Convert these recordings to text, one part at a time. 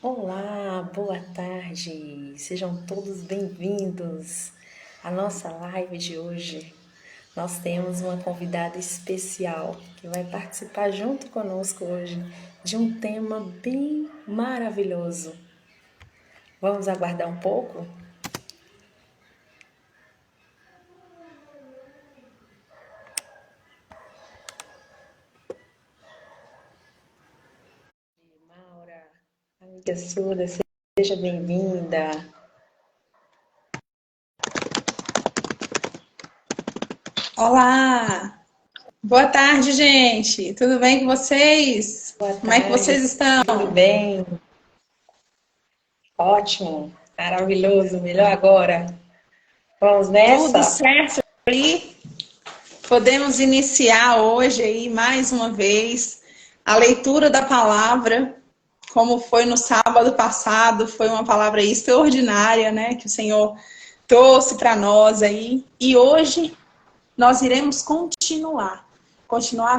Olá, boa tarde. Sejam todos bem-vindos à nossa live de hoje. Nós temos uma convidada especial que vai participar junto conosco hoje de um tema bem maravilhoso. Vamos aguardar um pouco? Maura, amiga surda, seja bem-vinda. Olá! Boa tarde, gente! Tudo bem com vocês? Boa Como é que tarde, vocês estão? tudo bem? Ótimo, maravilhoso, melhor agora. Vamos Tudo nessa? certo aí? Podemos iniciar hoje aí mais uma vez a leitura da palavra, como foi no sábado passado, foi uma palavra extraordinária, né, que o Senhor trouxe para nós aí. E hoje nós iremos continuar com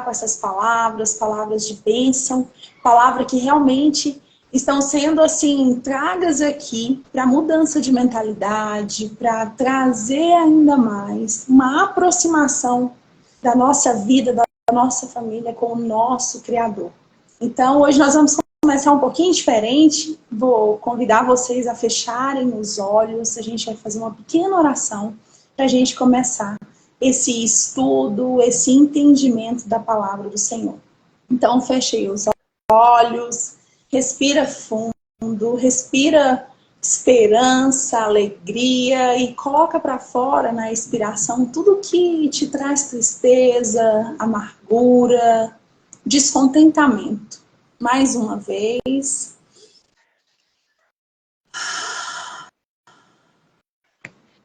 essas palavras, palavras de bênção, palavra que realmente estão sendo assim tragas aqui para mudança de mentalidade, para trazer ainda mais uma aproximação da nossa vida, da nossa família com o nosso Criador. Então, hoje nós vamos começar um pouquinho diferente. Vou convidar vocês a fecharem os olhos. A gente vai fazer uma pequena oração para a gente começar esse estudo, esse entendimento da palavra do Senhor. Então, fechei os olhos, respira fundo, respira esperança, alegria e coloca para fora na expiração tudo que te traz tristeza, amargura, descontentamento. Mais uma vez.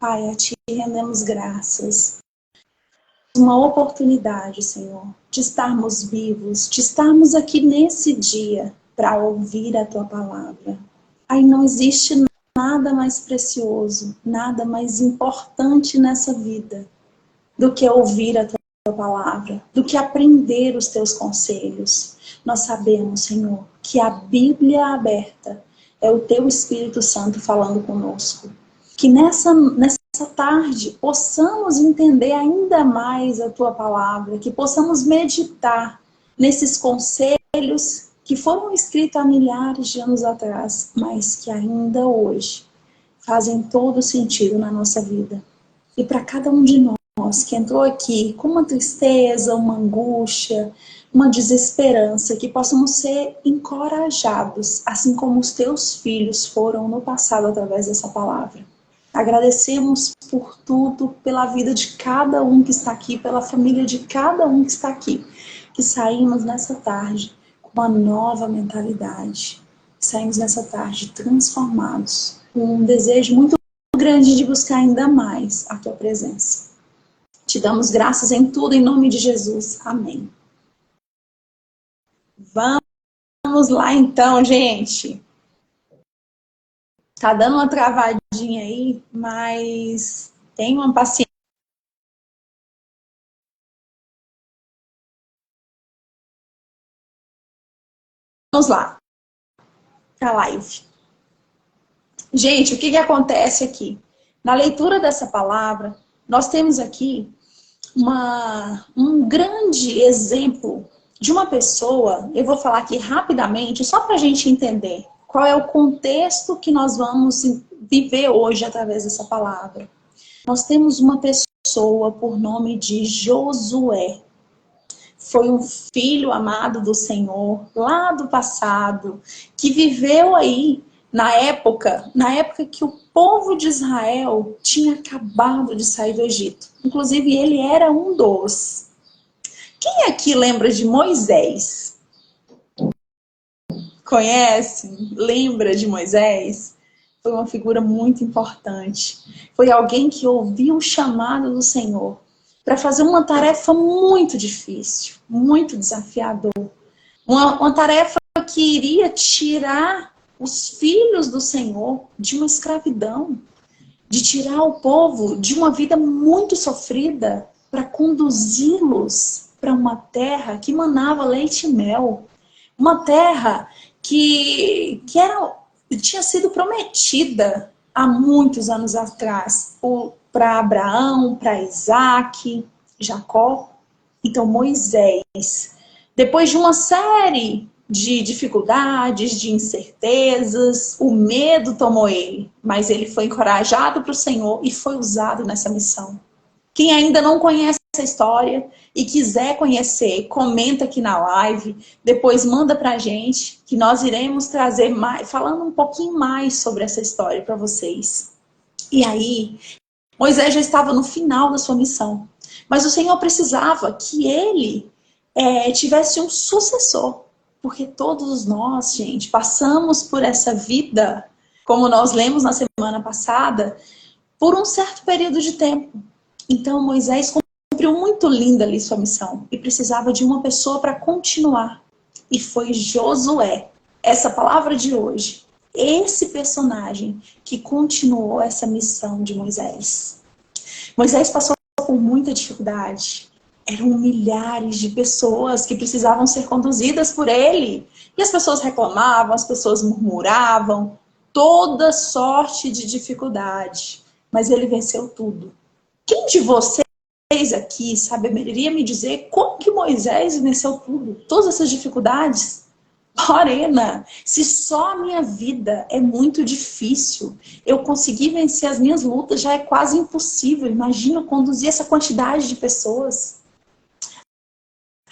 Pai, a Ti rendemos graças. Uma oportunidade, Senhor, de estarmos vivos, de estarmos aqui nesse dia para ouvir a Tua palavra. Aí não existe nada mais precioso, nada mais importante nessa vida do que ouvir a Tua palavra, do que aprender os Teus conselhos. Nós sabemos, Senhor, que a Bíblia aberta é o Teu Espírito Santo falando conosco. Que nessa tarde possamos entender ainda mais a Tua palavra, que possamos meditar nesses conselhos que foram escritos há milhares de anos atrás, mas que ainda hoje fazem todo sentido na nossa vida. E para cada um de nós que entrou aqui com uma tristeza, uma angústia, uma desesperança, que possamos ser encorajados, assim como os Teus filhos foram no passado através dessa palavra. Agradecemos por tudo, pela vida de cada um que está aqui, pela família de cada um que está aqui. Que saímos nessa tarde com uma nova mentalidade. Saímos nessa tarde transformados, com um desejo muito grande de buscar ainda mais a Tua presença. Te damos graças em tudo, em nome de Jesus. Amém. Vamos lá então, gente. Tá dando uma travadinha aí, mas tenha uma paciência. Vamos lá, para a live. Gente, o que acontece aqui? Na leitura dessa palavra, nós temos aqui um grande exemplo de uma pessoa. Eu vou falar aqui rapidamente, só para a gente entender qual é o contexto que nós vamos viver hoje através dessa palavra. Nós temos uma pessoa por nome de Josué. Foi um filho amado do Senhor, lá do passado, que viveu aí na época que o povo de Israel tinha acabado de sair do Egito. Inclusive, ele era um dos. Quem aqui lembra de Moisés? Conhece? Lembra de Moisés? Foi uma figura muito importante. Foi alguém que ouviu o chamado do Senhor para fazer uma tarefa muito difícil, muito desafiador. Uma tarefa que iria tirar os filhos do Senhor de uma escravidão, de tirar o povo de uma vida muito sofrida para conduzi-los para uma terra que manava leite e mel. Uma terra que era tinha sido prometida há muitos anos atrás para Abraão, para Isaac, Jacó. Então Moisés, depois de uma série de dificuldades, de incertezas, o medo tomou ele, mas ele foi encorajado para o Senhor e foi usado nessa missão. Quem ainda não conhece essa história e quiser conhecer, comenta aqui na live, depois manda pra gente, que nós iremos trazer mais, falando um pouquinho mais sobre essa história para vocês. E aí, Moisés já estava no final da sua missão, mas o Senhor precisava que ele tivesse um sucessor, porque todos nós, gente, passamos por essa vida, como nós lemos na semana passada, por um certo período de tempo. Então Moisés cumpriu muito linda ali sua missão e precisava de uma pessoa para continuar. E foi Josué, essa palavra de hoje, esse personagem que continuou essa missão de Moisés. Moisés passou por muita dificuldade. Eram milhares de pessoas que precisavam ser conduzidas por ele. E as pessoas reclamavam, as pessoas murmuravam, toda sorte de dificuldade. Mas ele venceu tudo. Quem de vocês aqui saberia me dizer como que Moisés venceu tudo? Todas essas dificuldades? Lorena, se só a minha vida é muito difícil, eu conseguir vencer as minhas lutas já é quase impossível. Imagina conduzir essa quantidade de pessoas.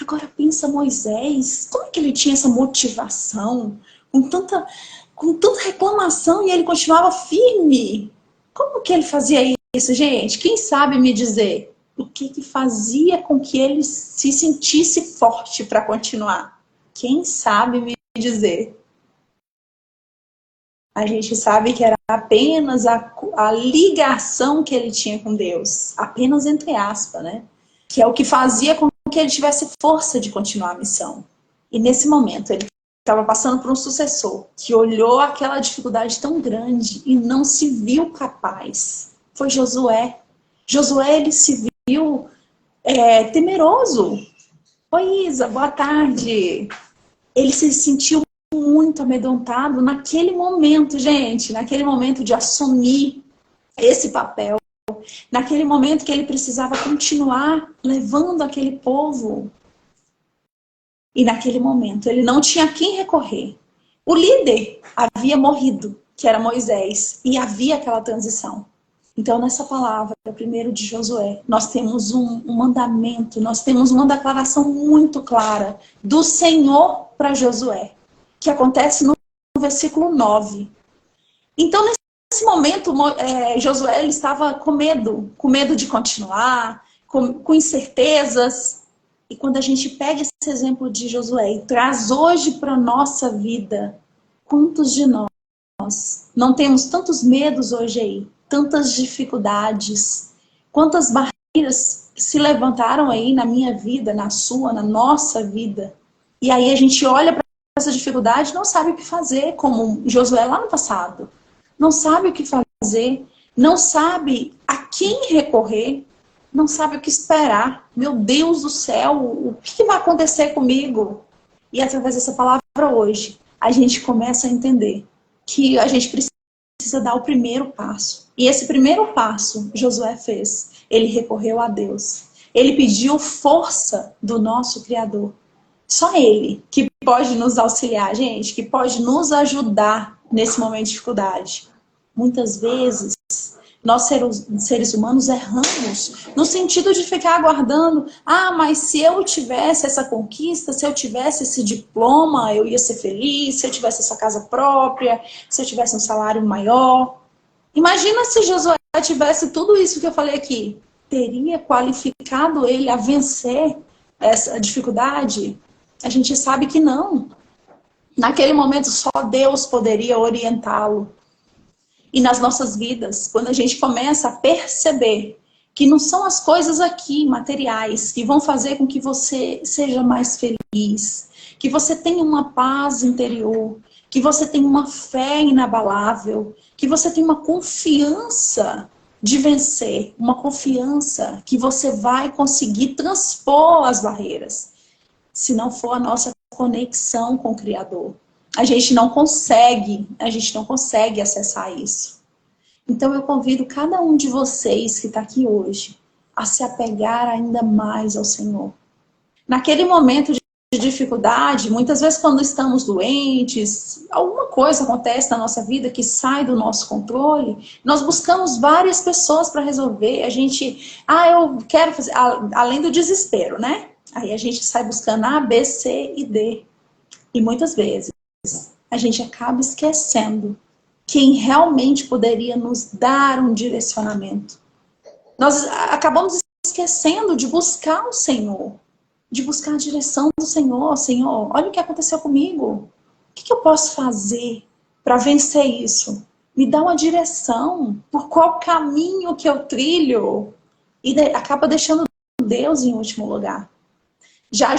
Agora pensa Moisés, como é que ele tinha essa motivação, com tanta reclamação e ele continuava firme? Como que ele fazia isso, gente? Quem sabe me dizer o que fazia com que ele se sentisse forte para continuar? Quem sabe me dizer? A gente sabe que era apenas a ligação que ele tinha com Deus, apenas entre aspas, né? Que é o que fazia com que ele tivesse força de continuar a missão. E nesse momento ele estava passando por um sucessor que olhou aquela dificuldade tão grande e não se viu capaz. Foi Josué. Josué, ele se viu temeroso. Oi, Isa, boa tarde. Ele se sentiu muito amedrontado naquele momento, gente, naquele momento de assumir esse papel, naquele momento que ele precisava continuar levando aquele povo. E naquele momento ele não tinha a quem recorrer. O líder havia morrido, que era Moisés, e havia aquela transição. Então, nessa palavra, primeiro de Josué, nós temos um mandamento, nós temos uma declaração muito clara do Senhor para Josué, que acontece no versículo 9. Então, nesse momento, Josué ele estava com medo de continuar, com incertezas. E quando a gente pega esse exemplo de Josué e traz hoje para a nossa vida, quantos de nós não temos tantos medos hoje aí? Tantas dificuldades, quantas barreiras se levantaram aí na minha vida, na sua, na nossa vida. E aí a gente olha para essa dificuldade e não sabe o que fazer, como Josué lá no passado. Não sabe o que fazer, não sabe a quem recorrer, não sabe o que esperar. Meu Deus do céu, o que vai acontecer comigo? E através dessa palavra hoje, a gente começa a entender que a gente precisa dar o primeiro passo. E esse primeiro passo Josué fez. Ele recorreu a Deus. Ele pediu força do nosso Criador. Só Ele que pode nos auxiliar, gente, que pode nos ajudar nesse momento de dificuldade. Muitas vezes, nós seres humanos erramos no sentido de ficar aguardando. Ah, mas se eu tivesse essa conquista, se eu tivesse esse diploma, eu ia ser feliz, se eu tivesse essa casa própria, se eu tivesse um salário maior. Imagina se Josué tivesse tudo isso que eu falei aqui. Teria qualificado ele a vencer essa dificuldade? A gente sabe que não. Naquele momento só Deus poderia orientá-lo. E nas nossas vidas, quando a gente começa a perceber que não são as coisas aqui, materiais, que vão fazer com que você seja mais feliz, que você tenha uma paz interior, que você tenha uma fé inabalável, que você tenha uma confiança de vencer, uma confiança que você vai conseguir transpor as barreiras, se não for a nossa conexão com o Criador. A gente não consegue acessar isso. Então eu convido cada um de vocês que está aqui hoje a se apegar ainda mais ao Senhor. Naquele momento de dificuldade, muitas vezes quando estamos doentes, alguma coisa acontece na nossa vida que sai do nosso controle, nós buscamos várias pessoas para resolver. A gente, eu quero fazer, além do desespero, né? Aí a gente sai buscando A, B, C e D. E muitas vezes a gente acaba esquecendo quem realmente poderia nos dar um direcionamento. Nós acabamos esquecendo de buscar o Senhor, de buscar a direção do Senhor. Senhor, olha o que aconteceu comigo. O que eu posso fazer para vencer isso? Me dá uma direção. Por qual caminho que eu trilho? E acaba deixando Deus em último lugar. Já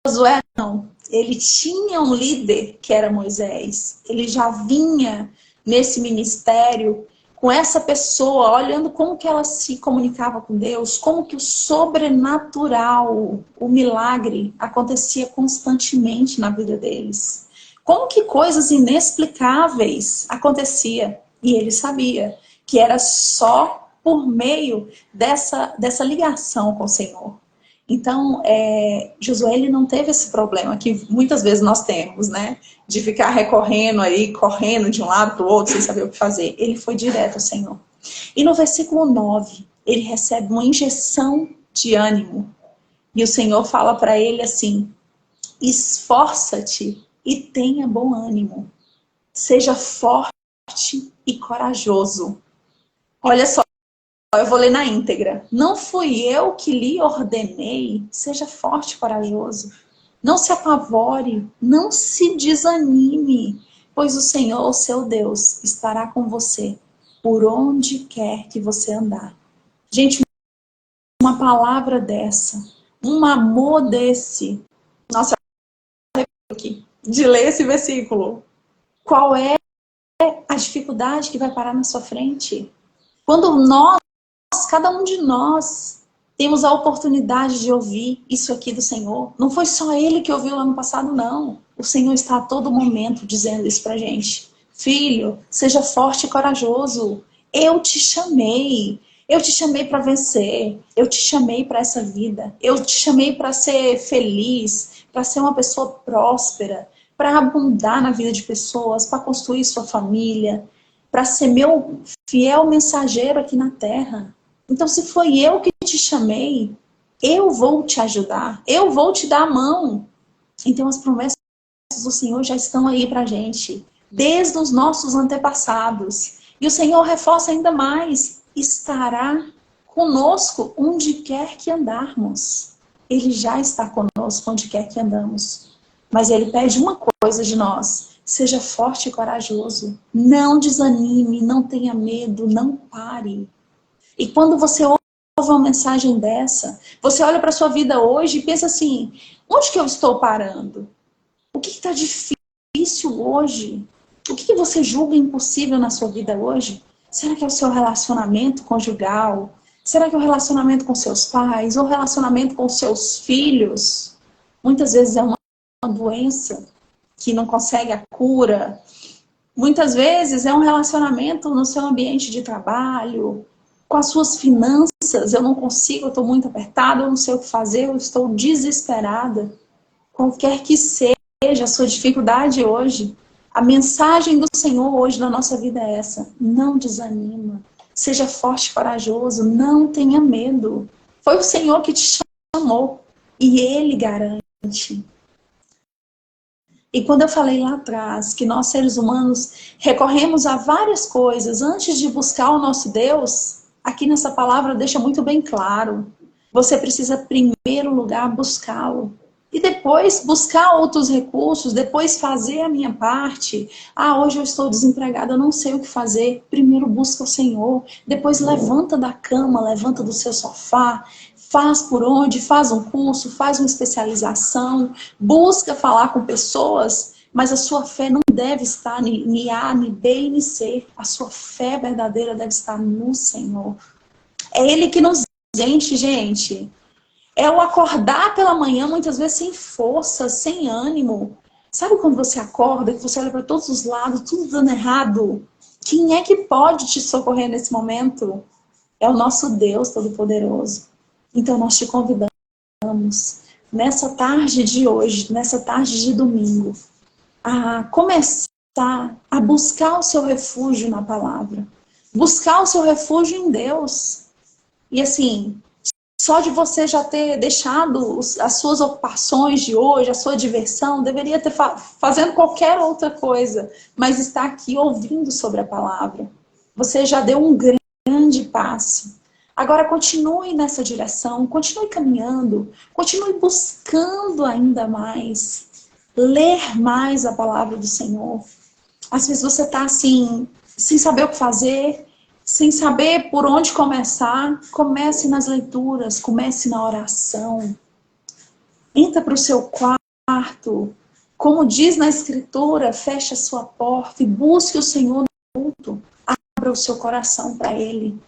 Josué, não. Ele tinha um líder que era Moisés. Ele já vinha nesse ministério com essa pessoa, olhando como que ela se comunicava com Deus, como que o sobrenatural, o milagre, acontecia constantemente na vida deles. Como que coisas inexplicáveis acontecia. E ele sabia que era só por meio dessa ligação com o Senhor. Então, Josué ele não teve esse problema que muitas vezes nós temos, né? De ficar recorrendo aí, correndo de um lado para o outro, sem saber o que fazer. Ele foi direto ao Senhor. E no versículo 9, ele recebe uma injeção de ânimo. E o Senhor fala para ele assim: esforça-te e tenha bom ânimo. Seja forte e corajoso. Olha só. Eu vou ler na íntegra. Não fui eu que lhe ordenei, seja forte e corajoso. Não se apavore, não se desanime, pois o Senhor, o seu Deus, estará com você por onde quer que você andar. Gente, uma palavra dessa, um amor desse. Nossa, aqui, de ler esse versículo. Qual é a dificuldade que vai parar na sua frente? Quando cada um de nós temos a oportunidade de ouvir isso aqui do Senhor. Não foi só Ele que ouviu lá no passado, não. O Senhor está a todo momento dizendo isso pra gente. Filho, seja forte e corajoso. Eu te chamei. Eu te chamei para vencer. Eu te chamei para essa vida. Eu te chamei para ser feliz, para ser uma pessoa próspera, para abundar na vida de pessoas, para construir sua família, para ser meu fiel mensageiro aqui na terra. Então, se foi eu que te chamei, eu vou te ajudar, eu vou te dar a mão. Então, as promessas do Senhor já estão aí pra gente, desde os nossos antepassados. E o Senhor reforça ainda mais: estará conosco onde quer que andarmos. Ele já está conosco onde quer que andamos. Mas Ele pede uma coisa de nós: seja forte e corajoso. Não desanime, não tenha medo, não pare. E quando você ouve uma mensagem dessa, você olha para a sua vida hoje e pensa assim: onde que eu estou parando? O que está difícil hoje? O que você julga impossível na sua vida hoje? Será que é o seu relacionamento conjugal? Será que é o relacionamento com seus pais? Ou o relacionamento com seus filhos? Muitas vezes é uma doença que não consegue a cura. Muitas vezes é um relacionamento no seu ambiente de trabalho, com as suas finanças. Eu não consigo, eu estou muito apertada, eu não sei o que fazer, eu estou desesperada. Qualquer que seja a sua dificuldade hoje, a mensagem do Senhor hoje na nossa vida é essa: não desanima, seja forte e corajoso, não tenha medo. Foi o Senhor que te chamou e Ele garante. E quando eu falei lá atrás que nós seres humanos recorremos a várias coisas antes de buscar o nosso Deus, aqui nessa palavra deixa muito bem claro: você precisa, em primeiro lugar, buscá-lo. E depois buscar outros recursos, depois fazer a minha parte. Hoje eu estou desempregada, eu não sei o que fazer. Primeiro busca o Senhor, depois levanta da cama, levanta do seu sofá, faz por onde, faz um curso, faz uma especialização, busca falar com pessoas, mas a sua fé não deve estar em A, em B e em C. A sua fé verdadeira deve estar no Senhor. É Ele que nos enche, gente. É o acordar pela manhã, muitas vezes sem força, sem ânimo, Sabe quando você acorda, que você olha para todos os lados, tudo dando errado? Quem é que pode te socorrer nesse momento? É o nosso Deus Todo-Poderoso. Então nós te convidamos, nessa tarde de hoje, nessa tarde de domingo, a começar a buscar o seu refúgio na palavra. Buscar o seu refúgio em Deus. E assim, só de você já ter deixado as suas ocupações de hoje, a sua diversão, deveria ter fazendo qualquer outra coisa, mas está aqui ouvindo sobre a palavra. Você já deu um grande passo. Agora continue nessa direção, continue caminhando, continue buscando ainda mais, ler mais a palavra do Senhor. Às vezes você está assim, sem saber o que fazer, sem saber por onde começar. Comece nas leituras, comece na oração. Entra para o seu quarto. Como diz na Escritura, feche a sua porta e busque o Senhor no culto. Abra o seu coração para Ele.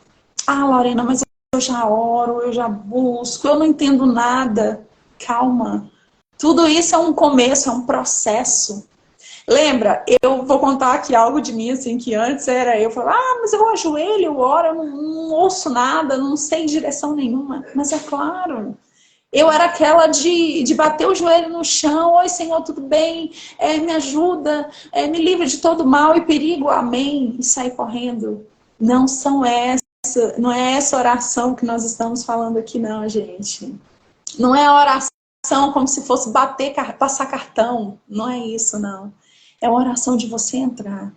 Ah, Lorena, mas eu já oro, eu já busco, eu não entendo nada. Calma. Tudo isso é um começo, é um processo. Lembra, eu vou contar aqui algo de mim, assim, que antes era eu falar, mas eu ajoelho, eu oro, eu não ouço nada, não sei direção nenhuma. Mas é claro, eu era aquela de bater o joelho no chão, oi Senhor, tudo bem? Me ajuda, me livra de todo mal e perigo, amém, e sair correndo. Não são não é essa oração que nós estamos falando aqui não, gente. Não é a oração como se fosse passar cartão, não é isso não. É uma oração de você entrar,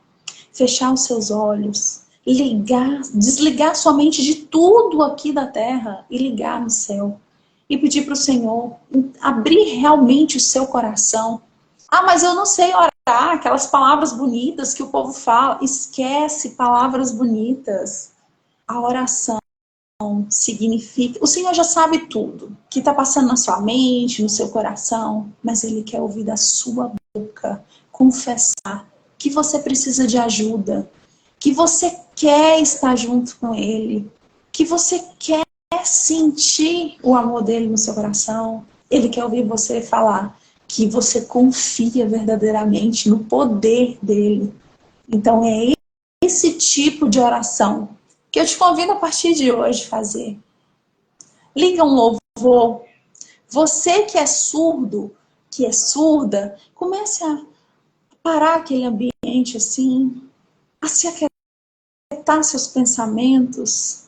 fechar os seus olhos, desligar sua mente de tudo aqui da terra e ligar no céu. E pedir para o Senhor abrir realmente o seu coração. Ah, mas eu não sei orar, aquelas palavras bonitas que o povo fala. Esquece palavras bonitas. A oração significa... O Senhor já sabe tudo que está passando na sua mente, no seu coração, mas Ele quer ouvir da sua boca, confessar que você precisa de ajuda, que você quer estar junto com Ele, que você quer sentir o amor dele no seu coração. Ele quer ouvir você falar que você confia verdadeiramente no poder dele. Então é esse tipo de oração que eu te convido a partir de hoje fazer. Liga um louvor. Você que é surdo, que é surda, comece a parar aquele ambiente assim, a se aquietar seus pensamentos,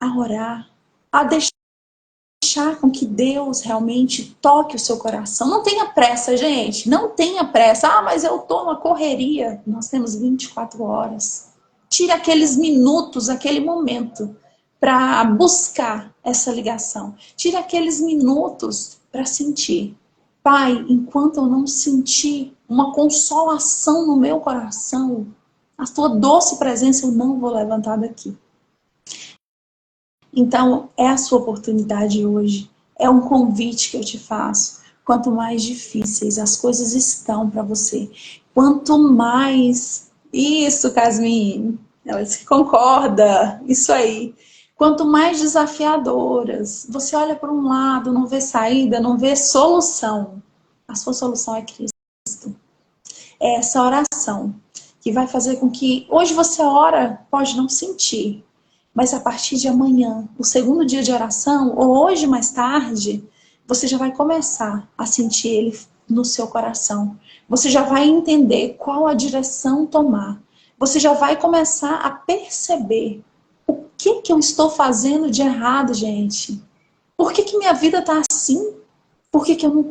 a orar, a deixar com que Deus realmente toque o seu coração. Não tenha pressa, gente. Não tenha pressa. Ah, mas eu estou numa correria. Nós temos 24 horas. Tire aqueles minutos, aquele momento para buscar essa ligação. Tire aqueles minutos para sentir. Pai, enquanto eu não sentir uma consolação no meu coração, a tua doce presença, eu não vou levantar daqui. Então, é a sua oportunidade hoje. É um convite que eu te faço. Quanto mais difíceis as coisas estão para você, quanto mais... Isso, Casmin, ela disse que concorda, isso aí. Quanto mais desafiadoras, você olha para um lado, não vê saída, não vê solução. A sua solução é Cristo. É essa oração que vai fazer com que... Hoje você ora, pode não sentir, mas a partir de amanhã, o segundo dia de oração, ou hoje mais tarde, você já vai começar a sentir ele no seu coração. Você já vai entender qual a direção tomar. Você já vai começar a perceber o que eu estou fazendo de errado, gente. Por que minha vida está assim? Por que eu não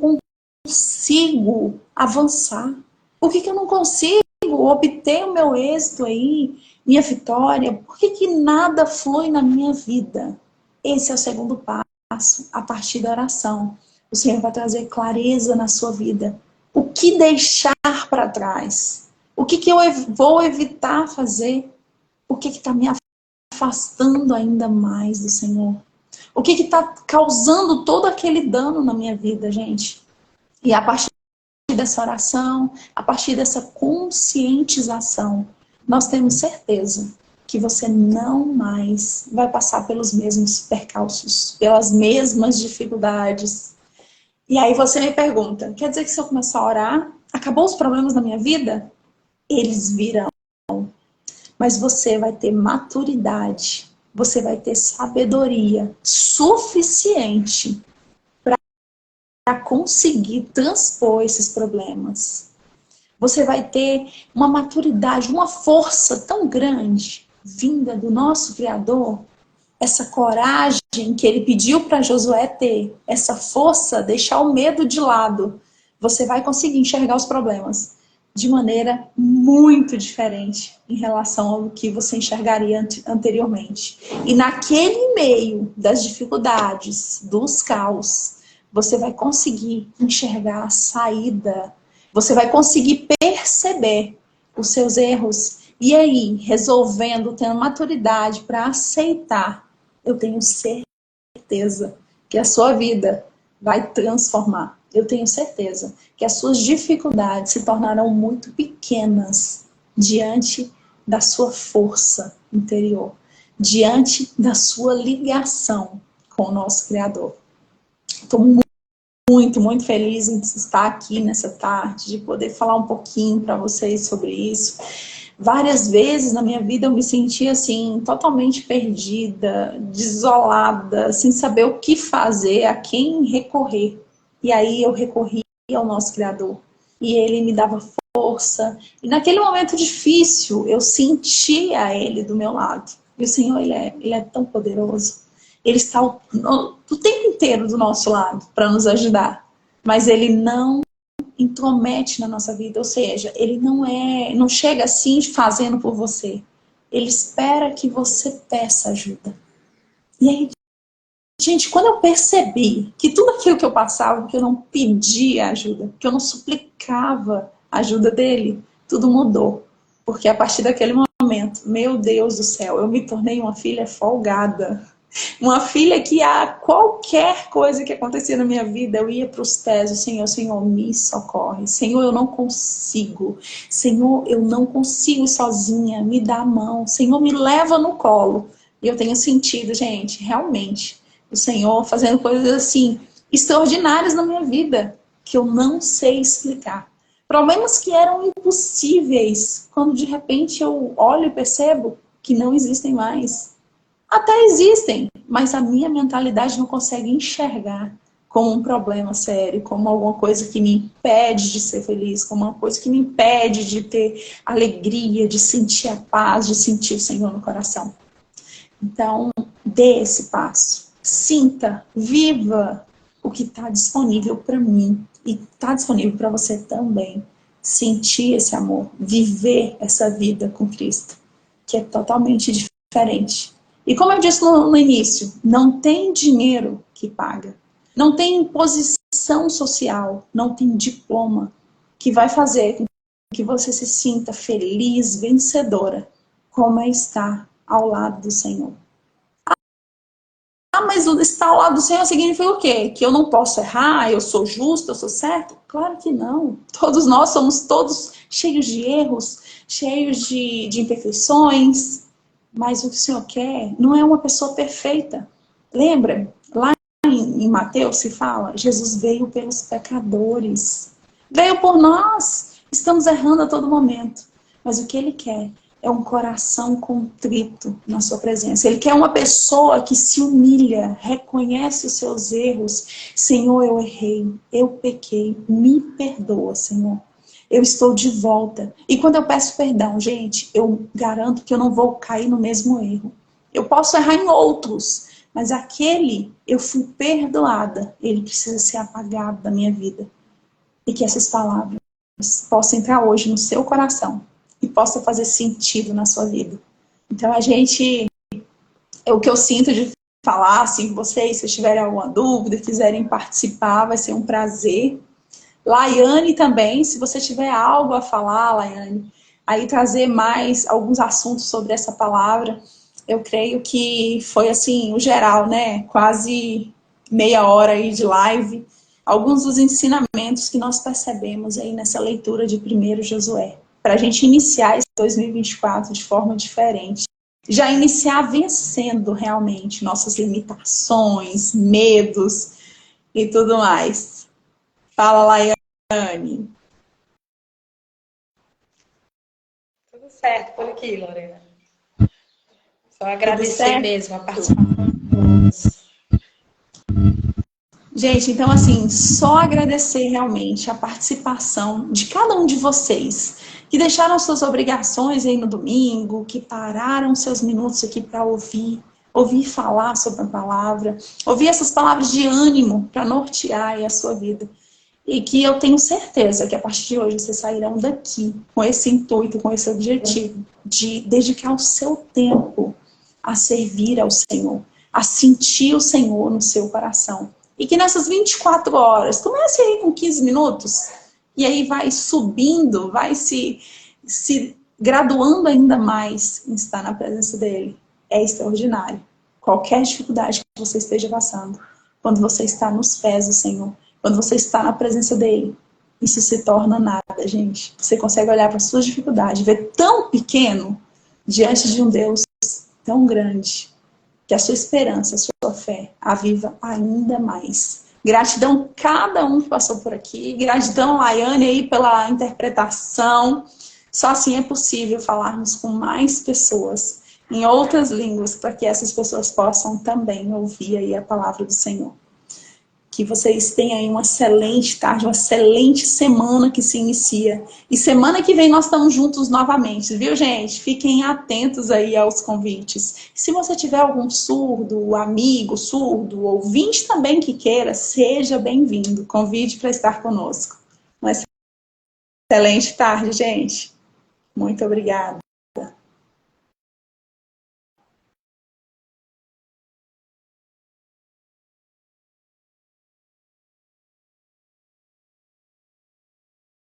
consigo avançar? Por que eu não consigo obter o meu êxito aí, minha vitória? Por que nada flui na minha vida? Esse é o segundo passo, a partir da oração. O Senhor vai trazer clareza na sua vida. O que deixar para trás? O que eu vou evitar fazer? O que está me afastando ainda mais do Senhor? O que está causando todo aquele dano na minha vida, gente? E a partir dessa oração, a partir dessa conscientização, nós temos certeza que você não mais vai passar pelos mesmos percalços, pelas mesmas dificuldades. E aí você me pergunta, quer dizer que se eu começar a orar, acabou os problemas da minha vida? Eles virão. Mas você vai ter maturidade, você vai ter sabedoria suficiente para conseguir transpor esses problemas. Você vai ter uma maturidade, uma força tão grande vinda do nosso Criador, essa coragem que ele pediu para Josué ter, essa força, deixar o medo de lado. Você vai conseguir enxergar os problemas de maneira muito diferente em relação ao que você enxergaria anteriormente. E naquele meio das dificuldades, dos caos, você vai conseguir enxergar a saída. Você vai conseguir perceber os seus erros. E aí, resolvendo, tendo maturidade para aceitar, eu tenho certeza que a sua vida vai transformar. Eu tenho certeza que as suas dificuldades se tornarão muito pequenas diante da sua força interior, diante da sua ligação com o nosso Criador. Estou muito feliz em estar aqui nessa tarde, de poder falar um pouquinho para vocês sobre isso. Várias vezes na minha vida eu me senti assim, totalmente perdida, desolada, sem saber o que fazer, a quem recorrer. E aí eu recorri ao nosso Criador. E Ele me dava força. E naquele momento difícil, eu sentia Ele do meu lado. E o Senhor, Ele é tão poderoso. Ele está o tempo inteiro do nosso lado para nos ajudar. Mas Ele não intromete na nossa vida, ou seja, ele não chega assim fazendo por você. Ele espera que você peça ajuda. E aí, gente, quando eu percebi que tudo aquilo que eu passava, que eu não pedia ajuda, que eu não suplicava a ajuda dele, tudo mudou. Porque a partir daquele momento, meu Deus do céu, eu me tornei uma filha folgada. Uma filha que a qualquer coisa que acontecia na minha vida, eu ia para os pés do Senhor. Senhor, me socorre. Senhor, eu não consigo. Senhor, eu não consigo sozinha. Me dá a mão. Senhor, me leva no colo. E eu tenho sentido, gente, realmente, o Senhor fazendo coisas assim, extraordinárias na minha vida, que eu não sei explicar. Problemas que eram impossíveis, quando de repente eu olho e percebo que não existem mais. Até existem, mas a minha mentalidade não consegue enxergar como um problema sério, como alguma coisa que me impede de ser feliz, como uma coisa que me impede de ter alegria, de sentir a paz, de sentir o Senhor no coração. Então, dê esse passo. Sinta, viva o que está disponível para mim e está disponível para você também. Sentir esse amor, viver essa vida com Cristo, que é totalmente diferente. E como eu disse no início, não tem dinheiro que paga. Não tem imposição social, não tem diploma que vai fazer com que você se sinta feliz, vencedora, como é estar ao lado do Senhor. Ah, mas estar ao lado do Senhor significa o quê? Que eu não posso errar, eu sou justo, eu sou certo? Claro que não. Todos nós somos todos cheios de erros, cheios de imperfeições. Mas o que o Senhor quer não é uma pessoa perfeita. Lembra? Lá em Mateus se fala, Jesus veio pelos pecadores. Veio por nós. Estamos errando a todo momento. Mas o que Ele quer é um coração contrito na sua presença. Ele quer uma pessoa que se humilha, reconhece os seus erros. Senhor, eu errei, eu pequei, me perdoa, Senhor. Eu estou de volta. E quando eu peço perdão, gente, eu garanto que eu não vou cair no mesmo erro. Eu posso errar em outros, mas aquele eu fui perdoada, ele precisa ser apagado da minha vida. E que essas palavras possam entrar hoje no seu coração e possam fazer sentido na sua vida. Então é o que eu sinto de falar, assim, vocês, se tiverem alguma dúvida, quiserem participar, vai ser um prazer. Laiane também, se você tiver algo a falar, Laiane, aí trazer mais alguns assuntos sobre essa palavra. Eu creio que foi assim, o geral, né? Quase meia hora aí de live. Alguns dos ensinamentos que nós percebemos aí nessa leitura de 1 Josué. Para a gente iniciar esse 2024 de forma diferente. Já iniciar vencendo realmente nossas limitações, medos e tudo mais. Fala, Laiane. Tudo certo por aqui, Lorena. Só Tudo agradecer certo? mesmo a participação de todos. Gente, então assim, só agradecer realmente a participação de cada um de vocês que deixaram suas obrigações aí no domingo, que pararam seus minutos aqui para ouvir falar sobre a palavra, ouvir essas palavras de ânimo para nortear aí a sua vida. E que eu tenho certeza que a partir de hoje vocês sairão daqui com esse intuito, com esse objetivo de dedicar o seu tempo a servir ao Senhor, a sentir o Senhor no seu coração. E que nessas 24 horas, comece aí com 15 minutos, e aí vai subindo, vai se graduando ainda mais em estar na presença dele. É extraordinário. Qualquer dificuldade que você esteja passando, quando você está nos pés do Senhor, quando você está na presença dele, isso se torna nada, gente. Você consegue olhar para as suas dificuldades, ver tão pequeno diante de um Deus tão grande, que a sua esperança, a sua fé aviva ainda mais. Gratidão cada um que passou por aqui. Gratidão, Laiane, aí pela interpretação. Só assim é possível falarmos com mais pessoas em outras línguas, para que essas pessoas possam também ouvir aí a palavra do Senhor. Que vocês tenham aí uma excelente tarde, uma excelente semana que se inicia. E semana que vem nós estamos juntos novamente, viu, gente? Fiquem atentos aí aos convites. Se você tiver algum surdo, amigo, surdo, ouvinte também que queira, seja bem-vindo. Convide para estar conosco. Uma excelente tarde, gente. Muito obrigada.